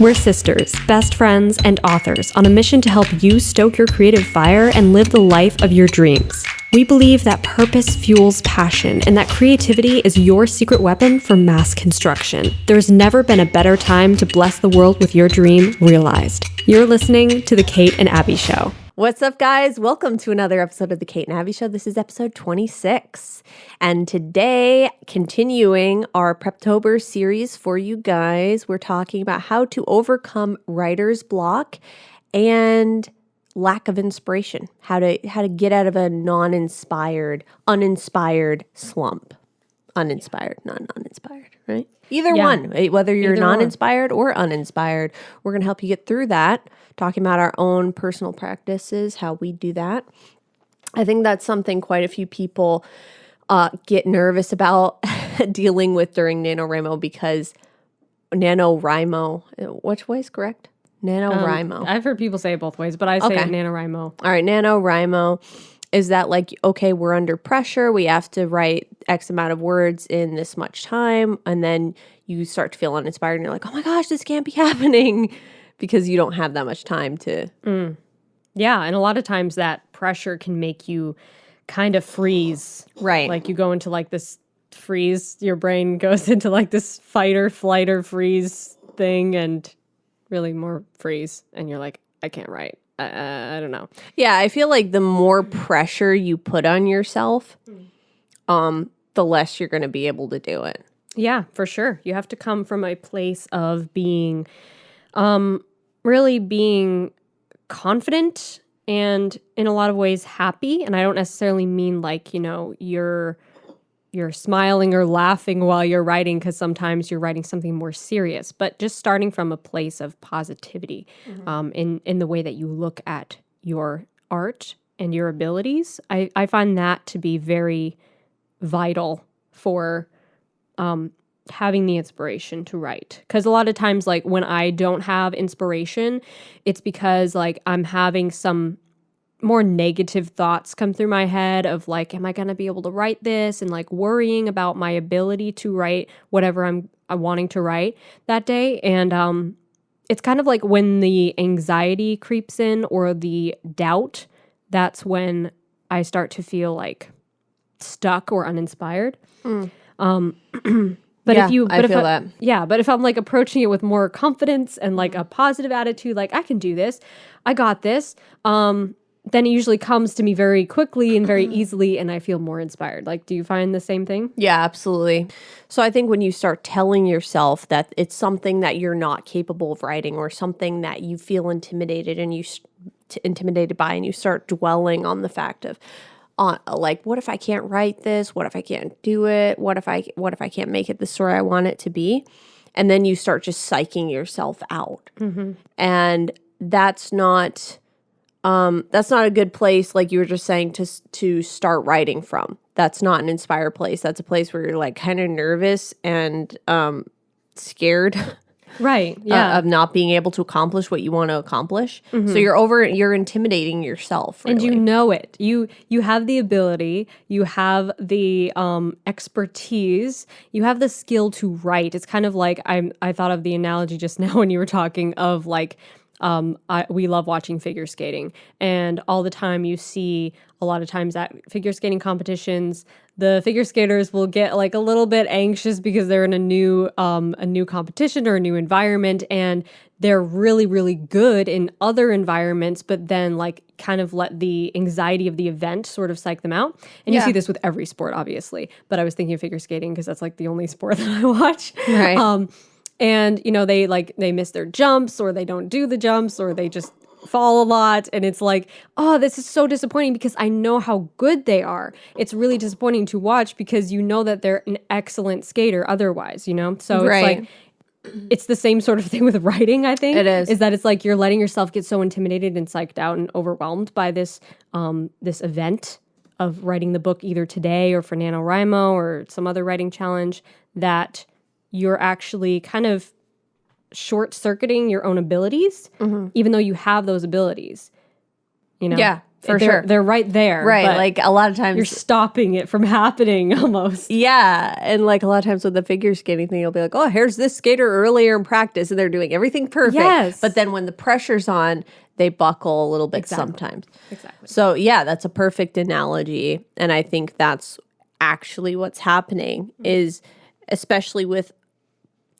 We're sisters, best friends, and authors on a mission to help you stoke your creative fire and live the life of your dreams. We believe that purpose fuels passion and that creativity is your secret weapon for mass construction. There's never been a better time to bless the world with your dream realized. You're listening to The Kate and Abby Show. What's up, guys? Welcome to another episode of The Kate and Abby Show. This is episode 26. And today, continuing our Preptober series for you guys, we're talking about how to overcome writer's block and lack of inspiration. How to get out of a uninspired slump. Uninspired, not uninspired, right? Either one, whether you're non-inspired or uninspired, we're going to help you get through that. Talking about our own personal practices, how we do that. I think that's something quite a few people get nervous about dealing with during NaNoWriMo because NaNoWriMo, which way is correct? NaNoWriMo. I've heard people say it both ways, but I say NaNoWriMo. All right, NaNoWriMo is that like, okay, we're under pressure. We have to write X amount of words in this much time. And then you start to feel uninspired and you're like, oh my gosh, this can't be happening. Because you don't have that much time to... Yeah, and a lot of times that pressure can make you kind of freeze. Right. Like you go into like this freeze, your brain goes into like this fight or flight or freeze thing and really more freeze. And you're like, I can't write. I don't know. Yeah, I feel like the more pressure you put on yourself, the less you're going to be able to do it. Yeah, for sure. You have to come from a place of being... really being confident and in a lot of ways happy. And I don't necessarily mean like, you know, you're smiling or laughing while you're writing because sometimes you're writing something more serious, but just starting from a place of positivity in the way that you look at your art and your abilities. I find that to be very vital for having the inspiration to write. Because a lot of times, like when I don't have inspiration, it's because like I'm having some more negative thoughts come through my head of like, am I going to be able to write this? And like worrying about my ability to write whatever I'm wanting to write that day. And it's kind of like when the anxiety creeps in or the doubt, that's when I start to feel like stuck or uninspired. But yeah, if you, but I feel that. Yeah, but if I'm like approaching it with more confidence and like a positive attitude, like I can do this, I got this, then it usually comes to me very quickly and very easily, and I feel more inspired. Like, do you find the same thing? Yeah, absolutely. So I think when you start telling yourself that it's something that you're not capable of writing or something that you feel intimidated by, and you start dwelling on the fact of, like, what if I can't write this? What if I can't do it? What if I can't make it the story I want it to be? And then you start just psyching yourself out. And that's not a good place, like you were just saying, to start writing from. That's not an inspired place. That's a place where you're like kind of nervous and scared. Right. Yeah. Of not being able to accomplish what you want to accomplish. So you're intimidating yourself. Really. And you know it. You have the ability, you have the expertise, you have the skill to write. It's kind of like I thought of the analogy just now when you were talking of like we love watching figure skating, and all the time you see a lot of times at figure skating competitions, the figure skaters will get like a little bit anxious because they're in a new competition or a new environment, and they're really, really good in other environments, but then like kind of let the anxiety of the event sort of psych them out. And you see this with every sport, obviously. But I was thinking of figure skating because that's like the only sport that I watch. Right. And, you know, they miss their jumps, or they don't do the jumps, or they just fall a lot. And it's like, oh, this is so disappointing because I know how good they are. It's really disappointing to watch because you know that they're an excellent skater otherwise, you know? So it's like, it's the same sort of thing with writing, I think. It is. Is that it's like you're letting yourself get so intimidated and psyched out and overwhelmed by this this event of writing the book either today or for NaNoWriMo or some other writing challenge that you're actually kind of short-circuiting your own abilities, even though you have those abilities, you know? Yeah. For sure. They're right there. Right. but Like a lot of times you're stopping it from happening almost. Yeah. And like a lot of times with the figure skating thing, you'll be like, oh, here's this skater earlier in practice and they're doing everything perfect. Yes. But then when the pressure's on, they buckle a little bit sometimes. Exactly. So yeah, that's a perfect analogy. And I think that's actually what's happening is especially with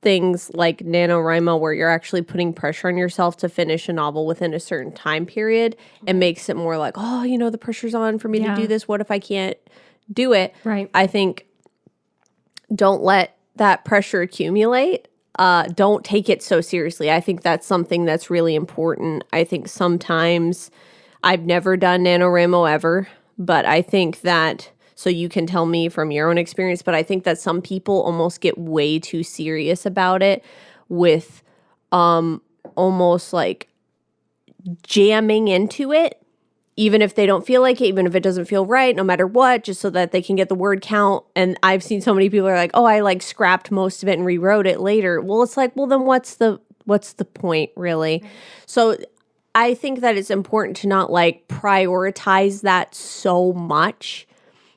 things like NaNoWriMo where you're actually putting pressure on yourself to finish a novel within a certain time period. It makes it more like, oh, the pressure's on for me to do this. What if I can't do it? Right. I think don't let that pressure accumulate. Don't take it so seriously. I think that's something that's really important. I think sometimes I've never done NaNoWriMo ever, but I think that, so you can tell me from your own experience, but I think that some people almost get way too serious about it with almost like jamming into it, even if they don't feel like it, even if it doesn't feel right, no matter what, just so that they can get the word count. And I've seen so many people are like, oh, I like scrapped most of it and rewrote it later. Well, it's like, well, then what's the point really? Right. So I think that it's important to not like prioritize that so much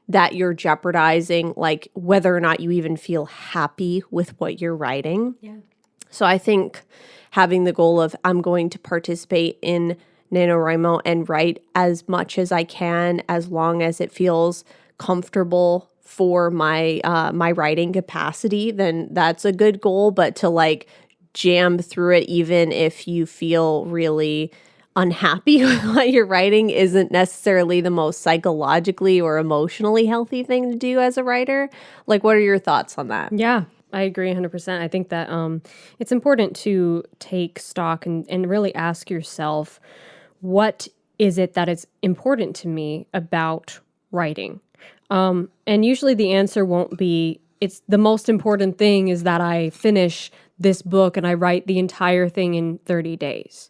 that you're jeopardizing like whether or not you even feel happy with what you're writing. Yeah. So I think having the goal of I'm going to participate in NaNoWriMo and write as much as I can as long as it feels comfortable for my my writing capacity, then that's a good goal. But to like jam through it even if you feel really unhappy with what you're writing isn't necessarily the most psychologically or emotionally healthy thing to do as a writer. Like, what are your thoughts on that? Yeah, I agree 100%. I think that it's important to take stock and really ask yourself, what is it that is important to me about writing? And usually the answer won't be, it's the most important thing is that I finish this book and I write the entire thing in 30 days.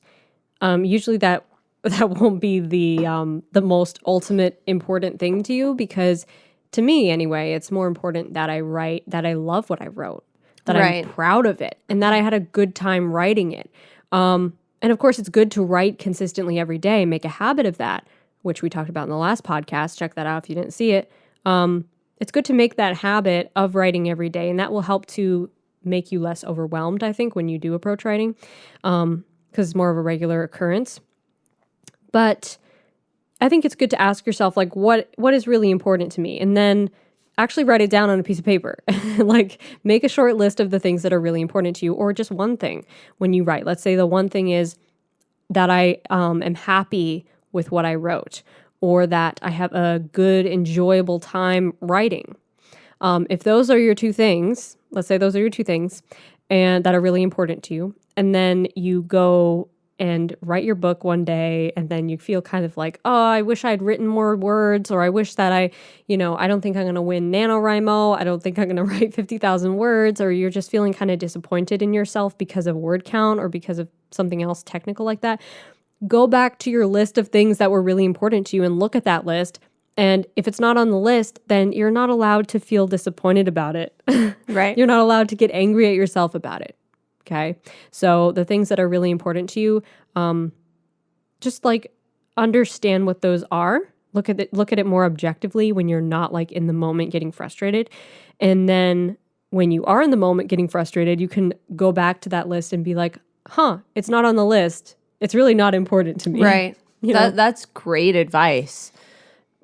Usually that won't be the most ultimate important thing to you, because to me anyway, it's more important that I write, that I love what I wrote, that Right. I'm proud of it, and that I had a good time writing it. And of course, it's good to write consistently every day, make a habit of that, which we talked about in the last podcast. Check that out if you didn't see it. It's good to make that habit of writing every day, and that will help to make you less overwhelmed, I think, when you do approach writing, because it's more of a regular occurrence. But I think it's good to ask yourself, like, what is really important to me? And then actually write it down on a piece of paper. Like, make a short list of the things that are really important to you, or just one thing when you write. Let's say the one thing is that I am happy with what I wrote, or that I have a good, enjoyable time writing. If those are your two things, let's say those are your two things, and that are really important to you, and then you go and write your book one day, and then you feel kind of like, oh, I wish I'd written more words, or I wish that I don't think I'm going to win NaNoWriMo. I don't think I'm going to write 50,000 words, or you're just feeling kind of disappointed in yourself because of word count or because of something else technical like that. Go back to your list of things that were really important to you and look at that list. And if it's not on the list, then you're not allowed to feel disappointed about it. Right. You're not allowed to get angry at yourself about it. Okay. So the things that are really important to you, just like understand what those are. Look at it more objectively when you're not like in the moment getting frustrated. And then when you are in the moment getting frustrated, you can go back to that list and be like, it's not on the list. It's really not important to me. Right. You know? That's great advice,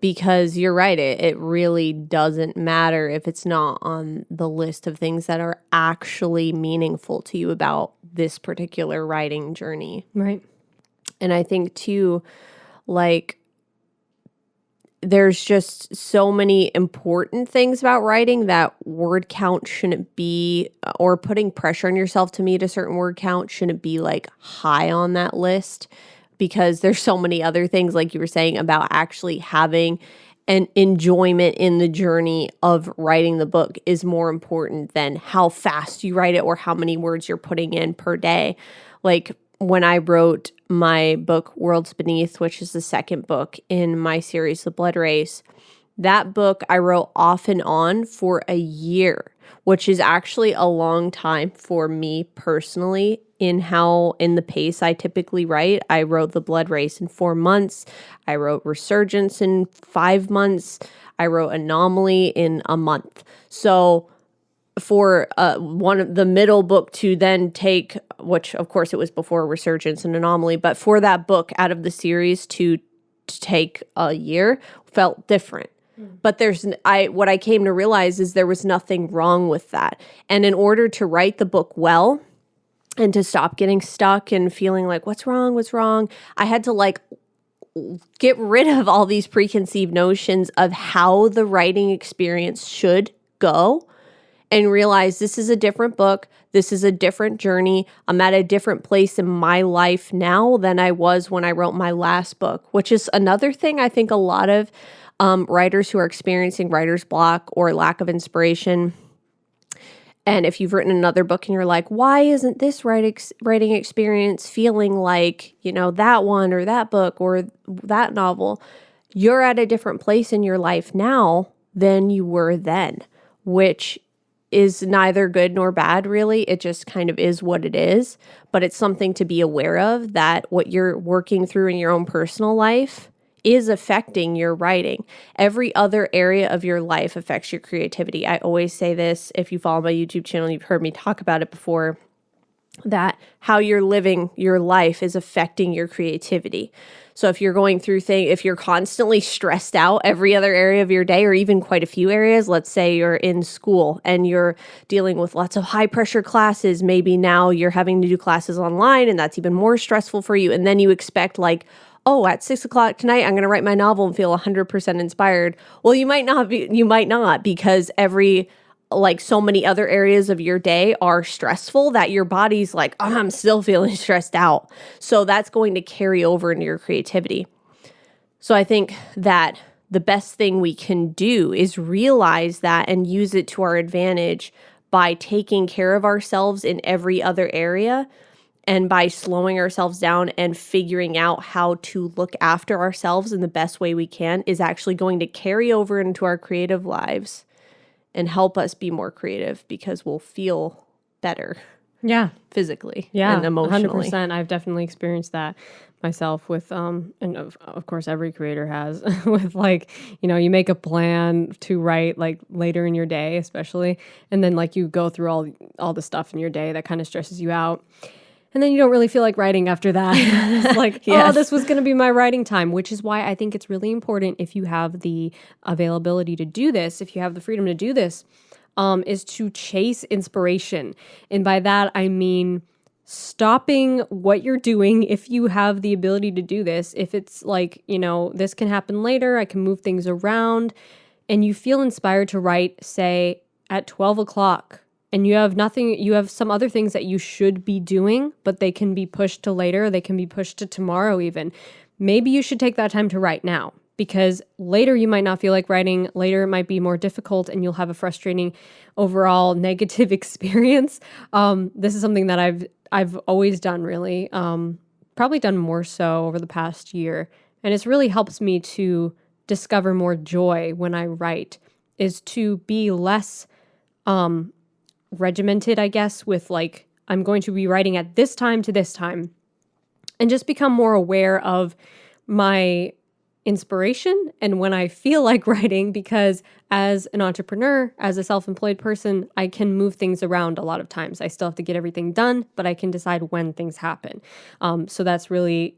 because you're right. It really doesn't matter if it's not on the list of things that are actually meaningful to you about this particular writing journey. Right. And I think too, like, there's just so many important things about writing that word count shouldn't be, or putting pressure on yourself to meet a certain word count shouldn't be like high on that list, because there's so many other things, like you were saying, about actually having an enjoyment in the journey of writing the book is more important than how fast you write it or how many words you're putting in per day. Like, when I wrote my book, Worlds Beneath, which is the second book in my series, The Blood Race, That book I wrote off and on for a year, which is actually a long time for me personally in the pace I typically write. I wrote The Blood Race in 4 months. I wrote Resurgence in 5 months. I wrote Anomaly in a month. So for one of the middle book to then take, which of course it was before Resurgence and Anomaly, but for that book out of the series to take a year felt different. But what I came to realize is there was nothing wrong with that. And in order to write the book well and to stop getting stuck and feeling like, what's wrong? I had to get rid of all these preconceived notions of how the writing experience should go and realize this is a different book. This is a different journey. I'm at a different place in my life now than I was when I wrote my last book, which is another thing I think a lot of writers who are experiencing writer's block or lack of inspiration. And if you've written another book and you're like, why isn't this writing experience feeling like, that one or that book or that novel? You're at a different place in your life now than you were then, which is neither good nor bad, really. It just kind of is what it is. But it's something to be aware of, that what you're working through in your own personal life is affecting your writing. Every other area of your life affects your creativity. I always say this, if you follow my YouTube channel, you've heard me talk about it before, that how you're living your life is affecting your creativity. So if you're going through if you're constantly stressed out every other area of your day, or even quite a few areas, let's say you're in school and you're dealing with lots of high pressure classes, maybe now you're having to do classes online and that's even more stressful for you. And then you expect at 6 o'clock tonight, I'm going to write my novel and feel 100% inspired. Well, you might not, because so many other areas of your day are stressful that your body's like, oh, I'm still feeling stressed out. So that's going to carry over into your creativity. So I think that the best thing we can do is realize that and use it to our advantage by taking care of ourselves in every other area, and by slowing ourselves down and figuring out how to look after ourselves in the best way we can is actually going to carry over into our creative lives and help us be more creative, because we'll feel better. Yeah. Physically. Yeah. And emotionally. 100%. I've definitely experienced that myself with, and of course every creator has, with you make a plan to write later in your day, especially. And then you go through all the stuff in your day that kind of stresses you out. And then you don't really feel like writing after that. It's Yes. Oh, this was going to be my writing time, which is why I think it's really important, if you have the availability to do this, if you have the freedom to do this, is to chase inspiration. And by that, I mean stopping what you're doing if you have the ability to do this. If it's this can happen later, I can move things around, and you feel inspired to write, say, at 12 o'clock. And you have some other things that you should be doing, but they can be pushed to later. They can be pushed to tomorrow even. Maybe you should take that time to write now, because later you might not feel like writing. Later it might be more difficult and you'll have a frustrating overall negative experience. This is something that I've always done, really. Probably done more so over the past year. And it's really helps me to discover more joy when I write, is to be less regimented, I guess, with I'm going to be writing at this time to this time, and just become more aware of my inspiration and when I feel like writing, because as an entrepreneur, as a self-employed person, I can move things around a lot of times. I still have to get everything done, but I can decide when things happen. So that's really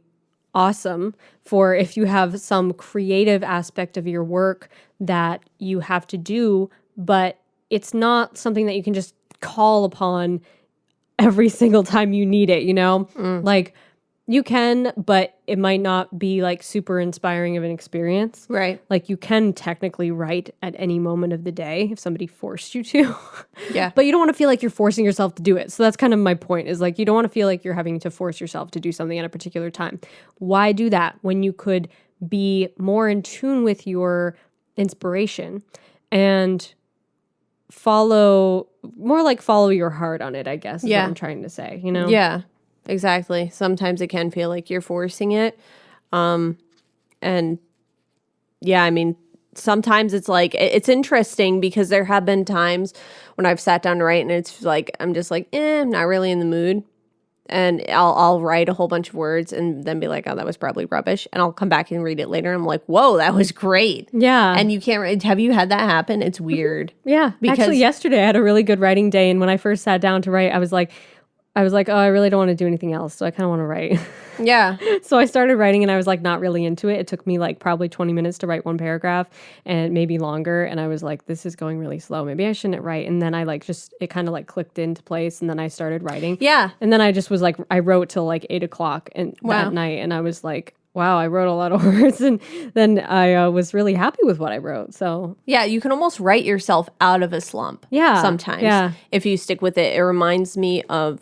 awesome for if you have some creative aspect of your work that you have to do, but it's not something that you can just call upon every single time you need it, you can, but it might not be super inspiring of an experience. Right. You can technically write at any moment of the day if somebody forced you to. Yeah. But you don't want to feel like you're forcing yourself to do it. So that's kind of my point, is you don't want to feel like you're having to force yourself to do something at a particular time. Why do that when you could be more in tune with your inspiration and follow your heart on it, I guess, is what I'm trying to say, Yeah, exactly. Sometimes it can feel like you're forcing it. And yeah, I mean, sometimes it's like, it's interesting because there have been times when I've sat down to write and it's like, I'm just like, I'm not really in the mood. And I'll write a whole bunch of words and then be like, oh, that was probably rubbish. And I'll come back and read it later. And I'm like, whoa, that was great. Yeah. And you can't, have you had that happen? It's weird. Yeah. Because actually, yesterday I had a really good writing day. And when I first sat down to write, I was like, oh, I really don't want to do anything else. So I kind of want to write. Yeah. So I started writing and I was like not really into it. It took me like probably 20 minutes to write one paragraph and maybe longer. And I was like, this is going really slow. Maybe I shouldn't write. And then I like it kind of like clicked into place and then I started writing. Yeah. And then I just was like, I wrote till like 8:00 Wow. that night. And I was like, wow, I wrote a lot of words. And then I was really happy with what I wrote. So Yeah, you can almost write yourself out of a slump. Yeah, Sometimes. yeah. If you stick with it. It reminds me of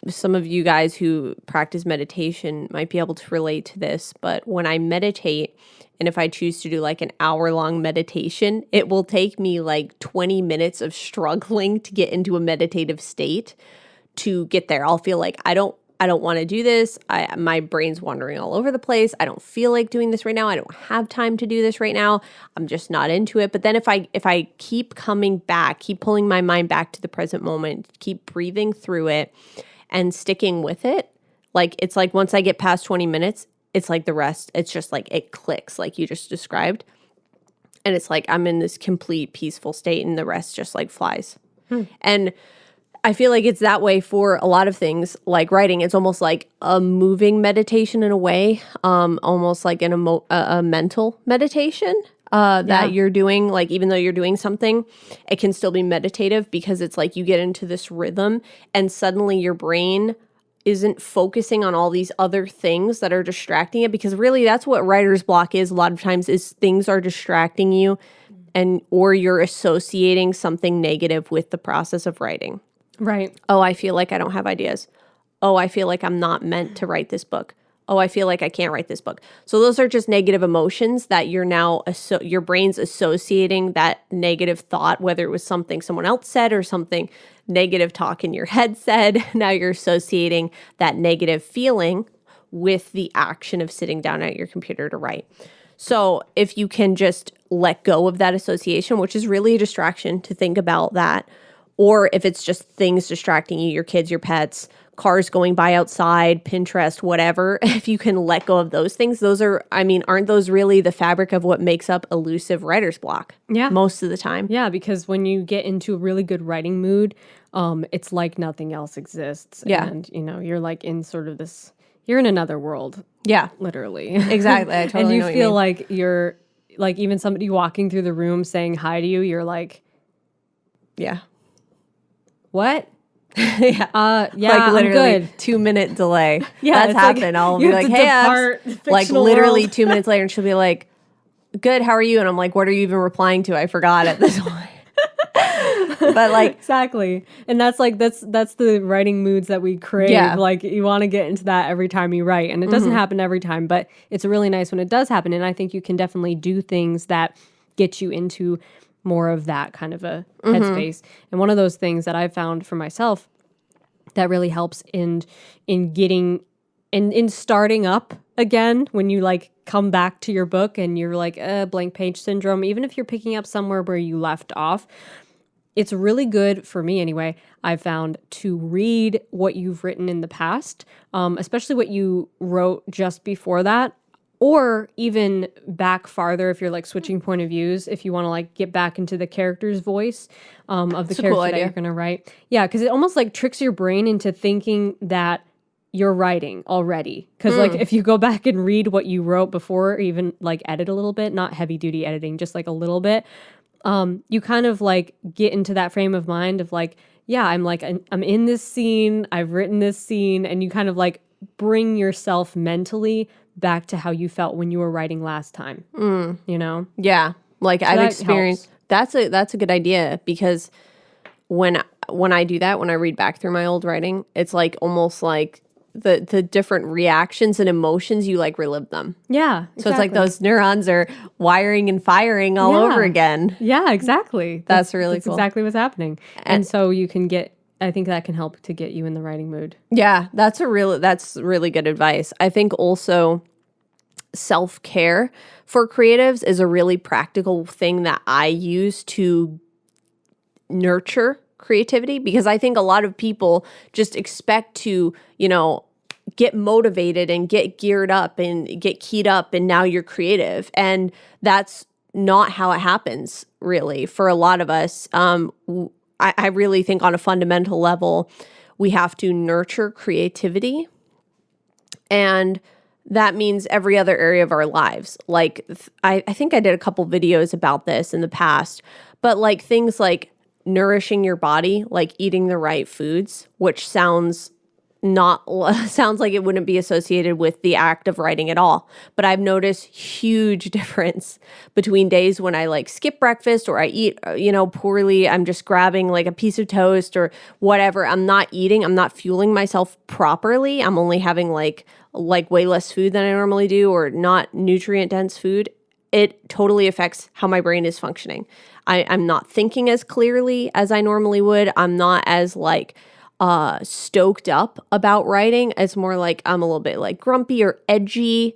some of you guys who practice meditation might be able to relate to this. But when I meditate, and if I choose to do like an hour-long meditation, it will take me like 20 minutes of struggling to get into a meditative state to get there. I'll feel like I don't want to do this. My brain's wandering all over the place. I don't feel like doing this right now. I don't have time to do this right now. I'm just not into it. But then if I keep coming back, keep pulling my mind back to the present moment, keep breathing through it and sticking with it, like it's like once I get past 20 minutes, it's like the rest, it's just like it clicks like you just described. And it's like I'm in this complete peaceful state and the rest just like flies. And I feel like it's that way for a lot of things like writing. It's almost like a moving meditation in a way, almost like a mental meditation that you're doing. Like even though you're doing something, it can still be meditative because it's like you get into this rhythm and suddenly your brain isn't focusing on all these other things that are distracting it, because really that's what writer's block is a lot of times, is things are distracting you and or you're associating something negative with the process of writing. right. Oh, I feel like I don't have ideas. Oh, I feel like I'm not meant to write this book. Oh, I feel like I can't write this book. So those are just negative emotions that you're now, your brain's associating that negative thought, whether it was something someone else said or something negative talk in your head said. Now you're associating that negative feeling with the action of sitting down at your computer to write. So if you can just let go of that association, which is really a distraction to think about that, or if it's just things distracting you, your kids, your pets, cars going by outside, Pinterest, whatever, if you can let go of those things, those are, I mean, aren't those really the fabric of what makes up elusive writer's block? Yeah. Most of the time. Yeah, because when you get into a really good writing mood, it's like nothing else exists. Yeah. And, you're like in sort of this, you're in another world, Yeah, literally. exactly. I totally And you know what feel mean. like you're, like even somebody walking through the room saying hi to you, you're like, Yeah. what? Yeah. Yeah, Like literally I'm good. 2-minute delay. Yeah, That's it's like happened. I'll you be have like, to hey, depart the Abs. Like fictional literally world. 2 minutes later, and she'll be like, good, how are you? And I'm like, what are you even replying to? I forgot at this point. But like, Exactly. And that's like that's the writing moods that we crave. Yeah. Like you want to get into that every time you write. And it doesn't happen every time, but it's really nice when it does happen. And I think you can definitely do things that get you into more of that kind of a headspace. And one of those things that I've found for myself that really helps in getting in starting up again, when you like come back to your book and you're like blank page syndrome, even if you're picking up somewhere where you left off, it's really good for me anyway, I've found, to read what you've written in the past, especially what you wrote just before that, or even back farther if you're like switching point of views, if you want to like get back into the character's voice of the It's a character cool that idea. you're going to write. Yeah, because it almost like tricks your brain into thinking that you're writing already. Because like if you go back and read what you wrote before, or even like edit a little bit, not heavy duty editing, just like a little bit, you kind of like get into that frame of mind of like, yeah, I'm in this scene, I've written this scene, and you kind of like bring yourself mentally back to how you felt when you were writing last time. yeah, like I've that experienced, that's a good idea, because when I do that, when I read back through my old writing, it's like almost like the different reactions and emotions, you like relive them. Yeah. So it's like those neurons are wiring and firing all over again. Yeah, exactly. That's really that's cool. exactly what's happening. And so you can I think that can help to get you in the writing mood. Yeah, that's really good advice. I think also self-care for creatives is a really practical thing that I use to nurture creativity, because I think a lot of people just expect to, get motivated and get geared up and get keyed up and now you're creative. And that's not how it happens, really, for a lot of us. I really think on a fundamental level, we have to nurture creativity. And that means every other area of our lives. Like, I think I did a couple videos about this in the past, but like things like nourishing your body, like eating the right foods, which sounds like it wouldn't be associated with the act of writing at all. But I've noticed huge difference between days when I like skip breakfast or I eat, poorly. I'm just grabbing like a piece of toast or whatever. I'm not eating. I'm not fueling myself properly. I'm only having like way less food than I normally do, or not nutrient dense food. It totally affects how my brain is functioning. I'm not thinking as clearly as I normally would. I'm not as stoked up about writing. It's more like I'm a little bit like grumpy or edgy,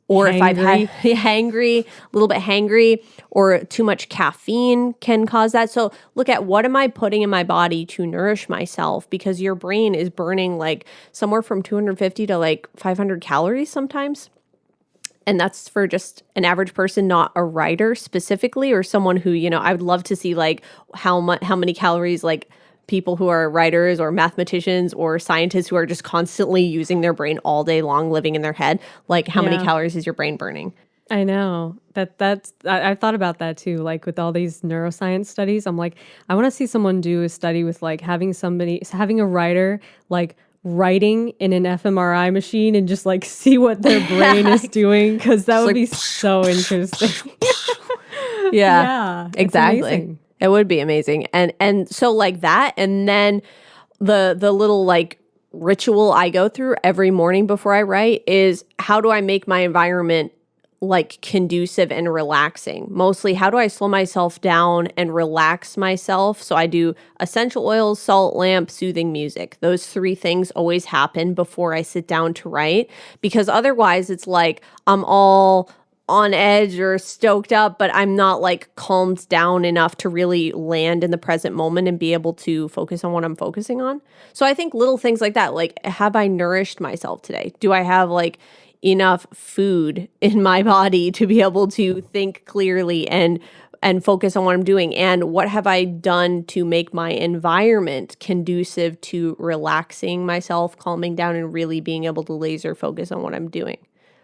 or hangry. If I've had hangry, a little bit hangry, or too much caffeine can cause that. So look at, what am I putting in my body to nourish myself? Because your brain is burning like somewhere from 250 to like 500 calories sometimes. And that's for just an average person, not a writer specifically, or someone who, I would love to see like how many calories like people who are writers or mathematicians or scientists who are just constantly using their brain all day long, living in their head. Like, how many calories is your brain burning? I know I've thought about that too. Like with all these neuroscience studies, I'm like, I want to see someone do a study with like having a writer like writing in an fMRI machine and just like see what their brain is doing, because that would be so interesting. Yeah, exactly. Amazing. It would be amazing. And so like that, and then the little like ritual I go through every morning before I write is, how do I make my environment like conducive and relaxing? Mostly, how do I slow myself down and relax myself? So I do essential oils, salt lamp, soothing music. Those three things always happen before I sit down to write, because otherwise it's like I'm all on edge or stoked up, but I'm not like calmed down enough to really land in the present moment and be able to focus on what I'm focusing on. So I think little things like that, like, have I nourished myself today? Do I have like enough food in my body to be able to think clearly and focus on what I'm doing? And what have I done to make my environment conducive to relaxing myself, calming down, and really being able to laser focus on what I'm doing?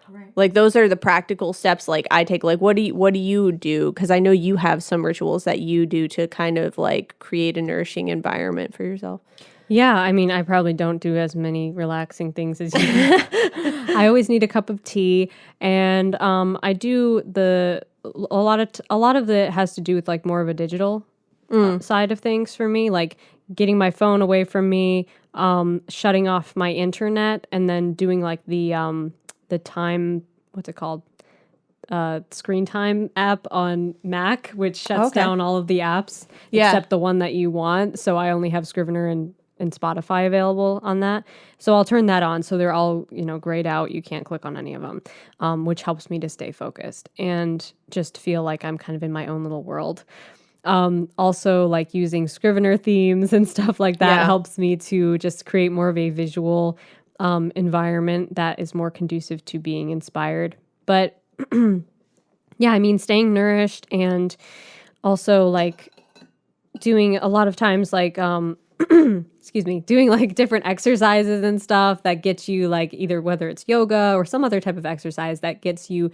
Right. Like, those are the practical steps like I take. Like, what do you do? Because I know you have some rituals that you do to kind of like create a nourishing environment for yourself. Yeah, I mean, I probably don't do as many relaxing things as you do. I always need a cup of tea, and I do a lot of it has to do with like more of a digital side of things for me, like getting my phone away from me, shutting off my internet, and then doing like the time, what's it called? Screen time app on Mac, which shuts down all of the apps except the one that you want. So I only have Scrivener and Spotify available on that. So I'll turn that on. So they're all, grayed out. You can't click on any of them, which helps me to stay focused and just feel like I'm kind of in my own little world. Also, like using Scrivener themes and stuff like that helps me to just create more of a visual environment that is more conducive to being inspired. But yeah, I mean, staying nourished, and also like doing a lot of times like doing like different exercises and stuff that gets you like either whether it's yoga or some other type of exercise that gets you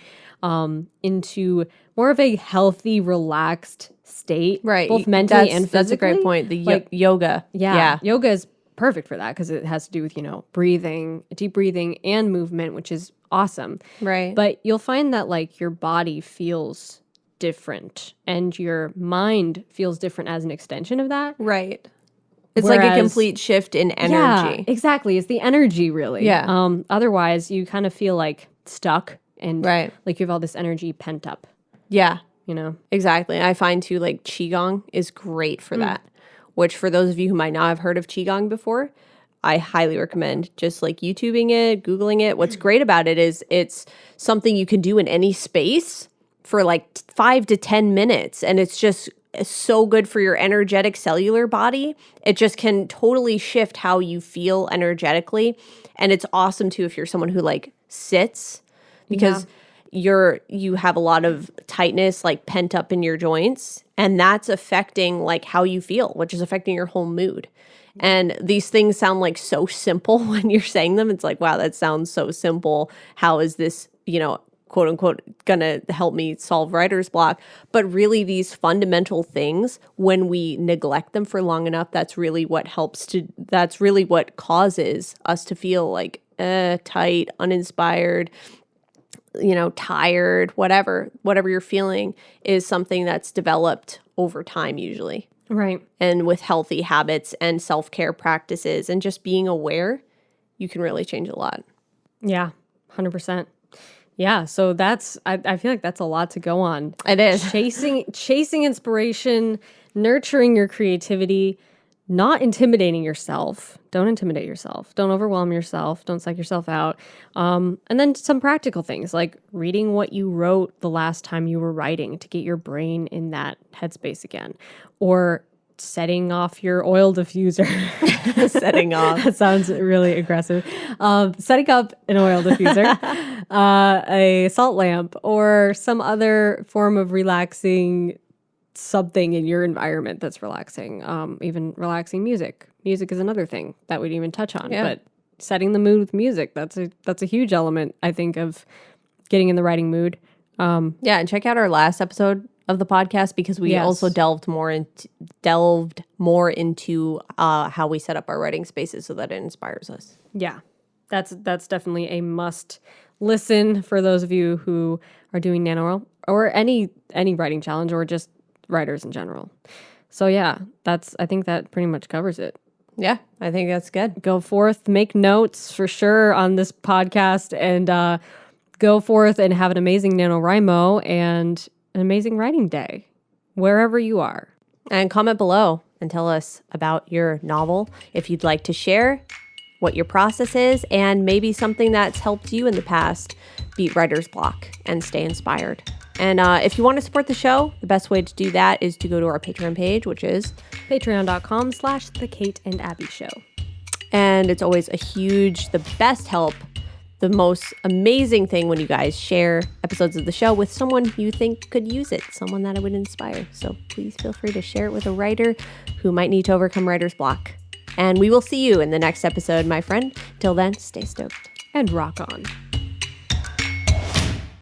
into more of a healthy, relaxed state, right? Both mentally and physically. That's a great point. The yoga. Yeah. Yoga is perfect for that because it has to do with, breathing, deep breathing and movement, which is awesome. Right. But you'll find that like your body feels different and your mind feels different as an extension of that. Right. It's like a complete shift in energy. Yeah, exactly. It's the energy, really. Yeah. Otherwise, you kind of feel like stuck and like you have all this energy pent up. Yeah. Exactly. I find too, like, Qigong is great for that, which for those of you who might not have heard of Qigong before, I highly recommend just like YouTubing it, Googling it. What's great about it is it's something you can do in any space for like 5 to 10 minutes. And it's just so good for your energetic cellular body. It just can totally shift how you feel energetically. And it's awesome too if you're someone who like sits, because you have a lot of tightness like pent up in your joints, and that's affecting like how you feel, which is affecting your whole mood. And these things sound like so simple when you're saying them. It's like, wow, that sounds so simple. How is this, quote unquote, gonna help me solve writer's block? But really these fundamental things, when we neglect them for long enough, that's really what causes us to feel like tight, uninspired, tired, whatever you're feeling is something that's developed over time usually. Right. And with healthy habits and self-care practices and just being aware, you can really change a lot. Yeah, 100%. Yeah, so I feel like that's a lot to go on. It is. Chasing inspiration, nurturing your creativity, not intimidating yourself. Don't intimidate yourself. Don't overwhelm yourself. Don't psych yourself out. And then some practical things like reading what you wrote the last time you were writing to get your brain in that headspace again. Or setting off your oil diffuser. Setting off. That sounds really aggressive. Setting up an oil diffuser, a salt lamp, or some other form of relaxing something in your environment that's relaxing. Even relaxing music. Music is another thing that we'd even touch on. Yeah. But setting the mood with music, that's a huge element, I think, of getting in the writing mood. And check out our last episode of the podcast, because we also delved more into how we set up our writing spaces so that it inspires us. Yeah, that's definitely a must listen for those of you who are doing NaNoWriMo or any writing challenge or just writers in general. So yeah, I think that pretty much covers it. Yeah, I think that's good. Go forth, make notes for sure on this podcast, and go forth and have an amazing NaNoWriMo and an amazing writing day wherever you are. And comment below and tell us about your novel if you'd like to share what your process is and maybe something that's helped you in the past beat writer's block and stay inspired. And if you want to support the show, the best way to do that is to go to our Patreon page, which is patreon.com/The Kate and Abby Show. And it's always the best help, the most amazing thing when you guys share episodes of the show with someone you think could use it, someone that it would inspire. So please feel free to share it with a writer who might need to overcome writer's block. And we will see you in the next episode, my friend. Till then, stay stoked. And rock on.